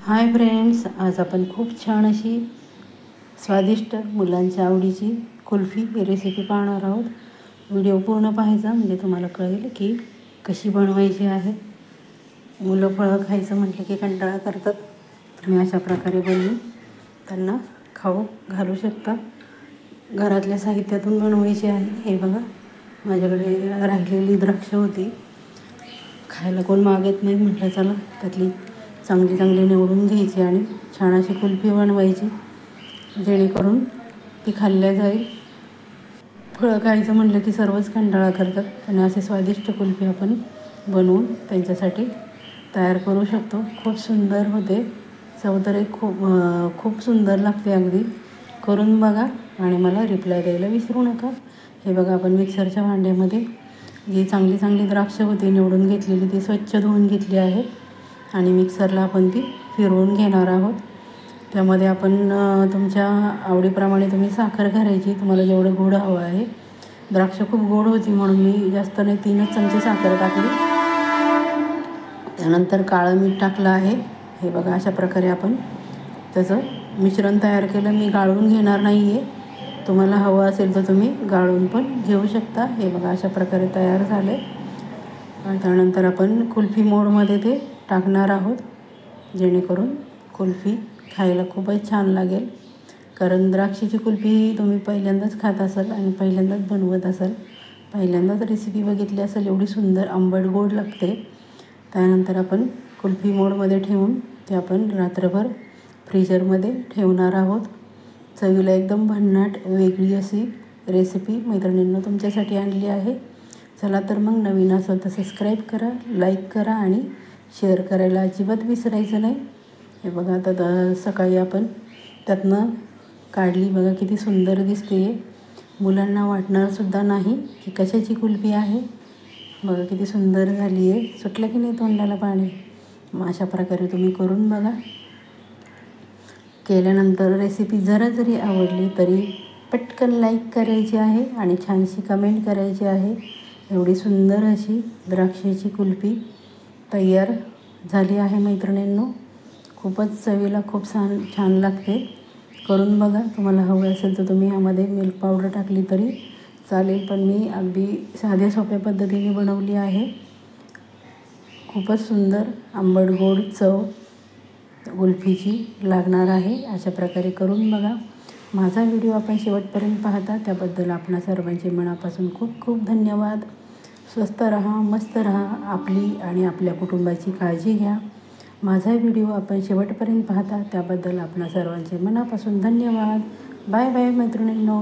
Hi friends, आज आपण खूप छान अशी स्वादिष्ट मुलांच्या आवडीची कुल्फी ही रेसिपी पाहणार आहोत। व्हिडिओ पूर्ण पाहायचा म्हणजे तुम्हाला कळेल की कशी बनवायची आहे। मुलं फळं खायचं म्हटलं की कंटाळा करतात। तुम्ही अशा प्रकारे बनवून त्यांना खाऊ घालू शकता। घरातल्या साहित्यातून बनवायची आहे। हे बघा, माझ्याकडे राहिलेली द्राक्ष होती, खायला कोण मागत नाही, म्हटलं चला त्यातली चांगली निवडून घ्यायची आणि छान अशी कुल्फी बनवायची, जेणेकरून ती खाल्ल्या जाईल। फळं खायचं म्हटलं की सर्वच कंटाळा करतात, पण असे स्वादिष्ट कुल्फी आपण बनवून त्यांच्यासाठी तयार करू शकतो। खूप सुंदर होते, चव तर खूप सुंदर लागते। अगदी करून बघा आणि मला रिप्लाय द्यायला विसरू नका। हे बघा, आपण मिक्सरच्या भांड्यामध्ये जी चांगली द्राक्ष होती निवडून घेतलेली ती स्वच्छ धुवून घेतली आहे आणि मिक्सरला आपण ती फिरवून घेणार आहोत। त्यामध्ये आपण तुमच्या आवडीप्रमाणे तुम्ही साखर घालायची, तुम्हाला जेवढं गोड हवं आहे। द्राक्ष खूप गोड होती म्हणून मी जास्त नाही, 3च चमचे साखर टाकली। त्यानंतर काळं मीठ टाकलं आहे। हे बघा, अशा प्रकारे आपण त्याचं मिश्रण तयार केलं। मी गाळून घेणार नाही आहे, तुम्हाला हवं असेल तर तुम्ही गाळून पण घेऊ शकता। हे बघा, अशा प्रकारे तयार झाले। त्यानंतर आपण कुल्फी मोडमध्ये ते टाकणार आहोत, जेणेकरून कुल्फी खायला खूपच छान लागेल। कारण द्राक्षाची कुल्फी तुम्ही पहिल्यांदाच खात असाल आणि पहिल्यांदाच बनवत असाल, पहिल्यांदाच रेसिपी बघितली असेल, एवढी सुंदर आंबट गोड लागते। त्यानंतर आपण कुल्फी मोडमध्ये ठेवून ते आपण रात्रभर फ्रीजरमध्ये ठेवणार आहोत। चवीला एकदम भन्नाट वेगळी अशी रेसिपी मैत्रिणींनो तुमच्यासाठी आणली आहे। चला तर मग, नवीन असेल तर सबस्क्राईब करा, लाईक करा आणि शेअर करायला अजिबात विसरायचं नाही। हे बघा, आता सकाळी आपण त्यातनं काढली, बघा किती सुंदर दिसते। मुलांना वाटणारसुद्धा नाही की कशाची कुल्फी आहे। बघा किती सुंदर झाली आहे, सुटलं की नाही तोंडाला पाणी। मग अशा प्रकारे तुम्ही करून बघा। केल्यानंतर रेसिपी जरा जरी आवडली तरी पटकन लाईक करायची आहे आणि छानशी कमेंट करायची आहे। एवढी सुंदर अशी द्राक्षाची कुल्फी तयार झाली आहे मैत्रिणींनो। खूपच चवीला खूप छान लागते, करून बघा। तुम्हाला हवं असेल तर तुम्ही यामध्ये मिल्क पावडर टाकली तरी चालेल, पण मी अगदी साध्या सोप्या पद्धतीने बनवली आहे। खूपच सुंदर आंबट गोड चव कुल्फीची लागणार आहे। अशा प्रकारे करून बघा। माझा व्हिडिओ आपण शेवटपर्यंत पाहता त्याबद्दल आपणा सर्वांचे मनापासून खूप धन्यवाद। स्वस्त रहा, मस्त रहा, आपली आणि आपल्या कुटुंबाची काळजी घ्या। माझा व्हिडिओ आपण शेवटपर्यंत पाहता त्याबद्दल आपणा सर्वांचे मनापासून धन्यवाद। बाय बाय मैत्रिणींनो।